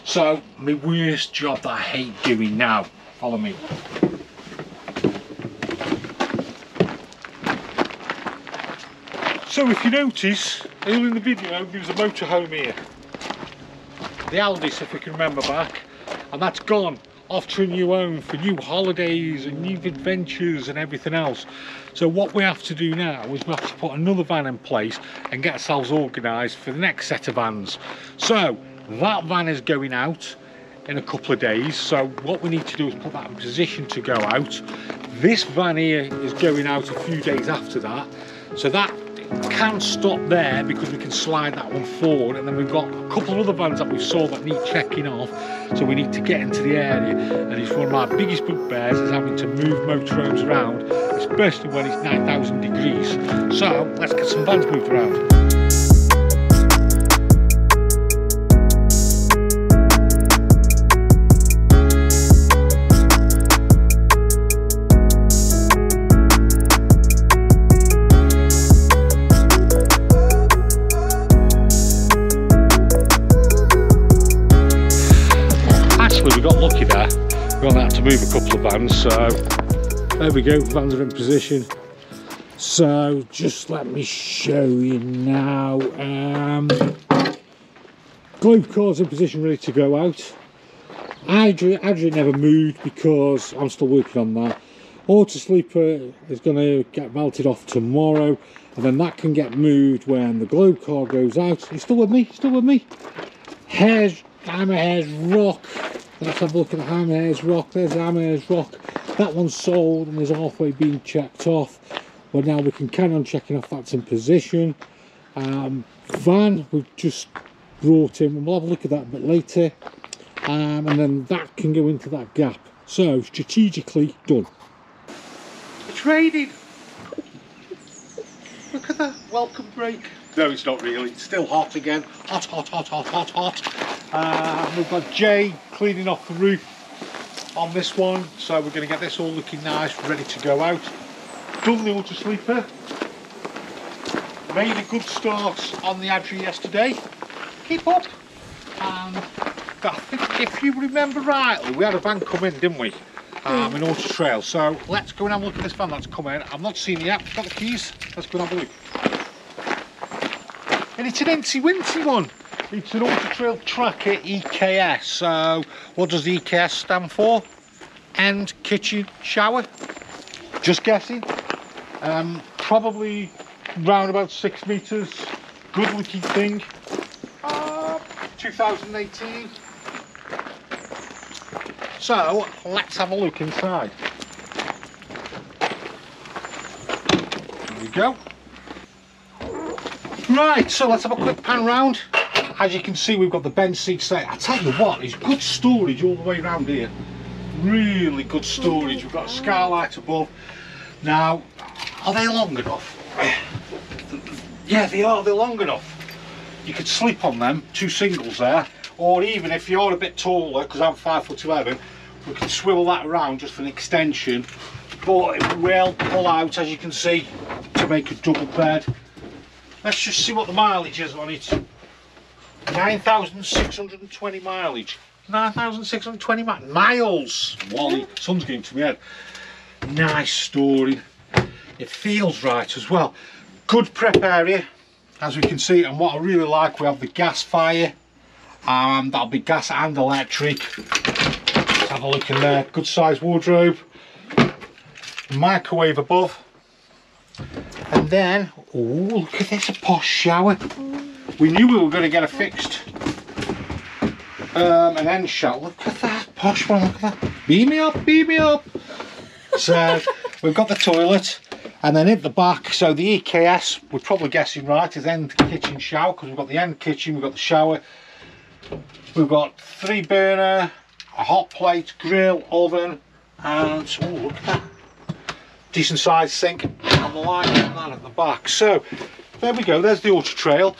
So my worst job that I hate doing now, follow me. So if you notice, earlier in the video there was a motorhome here. The Aldis, if we can remember back, and that's gone off to a new home for new holidays and new adventures and everything else. So what we have to do now is we have to put another van in place and get ourselves organised for the next set of vans. So that van is going out in a couple of days, so what we need to do is put that in position to go out. This van here is going out a few days after that, so that can stop there because we can slide that one forward, and then we've got a couple of other vans that we saw that need checking off, so we need to get into the area. And it's one of my biggest bugbears is having to move motorhomes around, especially when it's 9,000 degrees. So let's get some vans moved around. We got lucky there, we only had to move a couple of vans, so there we go, vans are in position. So just let me show you now. Globecout's in position, ready to go out. Adria never moved because I'm still working on that. Auto sleeper is going to get melted off tomorrow, and then that can get moved when the Globecout goes out. You still with me? Still with me? Hammerhair's Rock. Let's have a look at the Hammerhair's Rock. There's the Hammerhair's Rock. That one's sold and is halfway being checked off. But now we can carry on checking off that's in position. Van we've just brought in, and we'll have a look at that a bit later. And then that can go into that gap. So strategically done. It's raining. Look at that welcome break. No, it's not really. It's still hot again. Hot, hot, hot, hot, hot, hot. We've got Jay cleaning off the roof on this one, so we're going to get this all looking nice, ready to go out. Done the auto sleeper. Made a good start on the Adria yesterday. Keep up. And I think if you remember rightly, we had a van come in, didn't we? An auto trail. So let's go and have a look at this van that's come in. I've not seen it yet. We've got the keys. Let's go and have a look. And it's an empty-winty one. It's an Auto Trail Tracker EKS. So what does the EKS stand for? End kitchen shower. Just guessing. Probably round about 6 metres. Good looking thing. 2018. So let's have a look inside. There we go. Right, so let's have a quick pan round. As you can see, we've got the bench seats there. I tell you what, there's good storage all the way around here. Really good storage. We've got a skylight above. Now, are they long enough? Yeah, they are. They're long enough. You could sleep on them, 2 singles there, or even if you're a bit taller, because I'm 5'11", we can swivel that around just for an extension. But it will pull out, as you can see, to make a double bed. Let's just see what the mileage is on it. 9,620 mileage. 9,620 miles. Wally, sun's getting to my head. Nice story. It feels right as well. Good prep area, as we can see. And what I really like, we have the gas fire. That'll be gas and electric. Let's have a look in there. Good sized wardrobe. Microwave above. And then, oh, look at this, a posh shower. We knew we were going to get a fixed an end shower. Look at that posh one, look at that. Beam me up, beam me up. So we've got the toilet, and then at the back, so the EKS, we're probably guessing right, is end kitchen shower, because we've got the end kitchen, we've got the shower. We've got 3 burner, a hot plate, grill, oven, and oh, look at that. Decent sized sink on the line and that at the back. So there we go, there's the auto trail.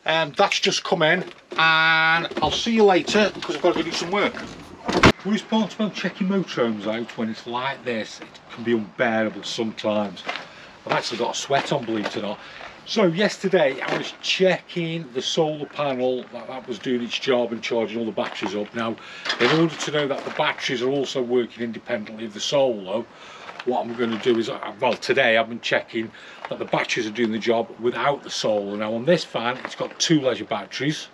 That's just come in, and I'll see you later because I've got to go do some work. Worst part about checking motorhomes out when it's like this, it can be unbearable sometimes. I've actually got a sweat on, believe it or not. So yesterday I was checking the solar panel that was doing its job and charging all the batteries up. Now, in order to know that the batteries are also working independently of the solar, what I'm going to do is, well, today I've been checking that the batteries are doing the job without the solar. Now on this van, it's got 2 leisure batteries.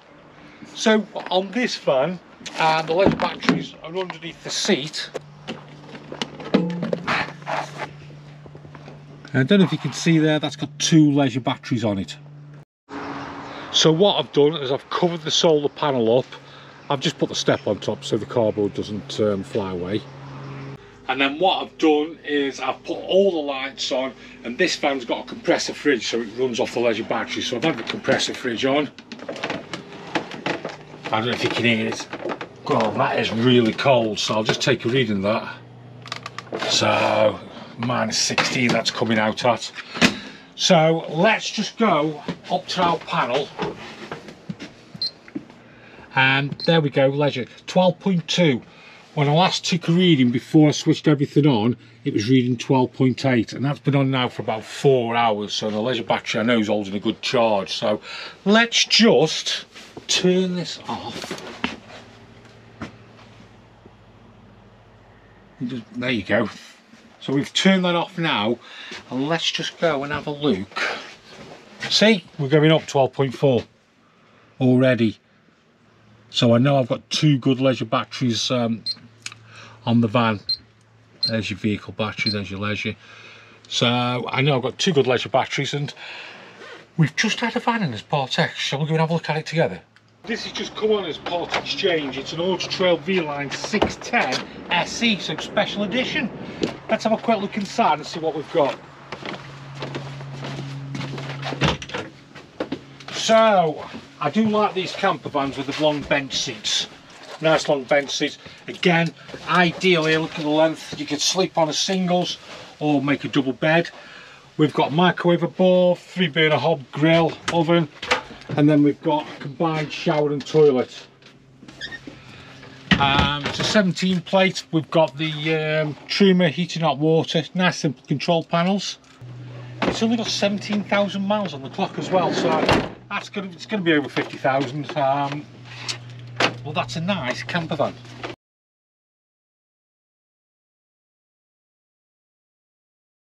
So on this van, the leisure batteries are underneath the seat. I don't know if you can see there, that's got 2 leisure batteries on it. So what I've done is I've covered the solar panel up. I've just put the step on top so the cardboard doesn't fly away. And then what I've done is I've put all the lights on, and this van's got a compressor fridge so it runs off the leisure battery. So I've had the compressor fridge on. I don't know if you can hear it. God, that is really cold, so I'll just take a reading of that. So -16 that's coming out at. So let's just go up to our panel, and there we go, leisure 12.2. when I last took a reading before I switched everything on, it was reading 12.8, and that's been on now for about 4 hours, so the leisure battery I know is holding a good charge. So let's just turn this off. There you go. So we've turned that off now, and let's just go and have a look. See, we're going up 12.4 already. So I know I've got 2 good leisure batteries on the van. There's your vehicle battery, there's your leisure. So I know I've got 2 good leisure batteries, and we've just had a van in as part X. Shall we go and have a look at it together? This has just come on as part exchange. It's an Auto Trail V-Line 610 SE, so special edition. Let's have a quick look inside and see what we've got. So, I do like these camper vans with the long bench seats. Nice long bench seats. Again, ideally, look at the length. You could sleep on a singles or make a double bed. We've got microwave above, 3-burner hob grill, oven, and then we've got a combined shower and toilet. It's a 17 plate. We've got the Truma heating hot water, nice simple control panels. It's only got 17,000 miles on the clock as well, so it's going to be over 50,000. Well, that's a nice camper van.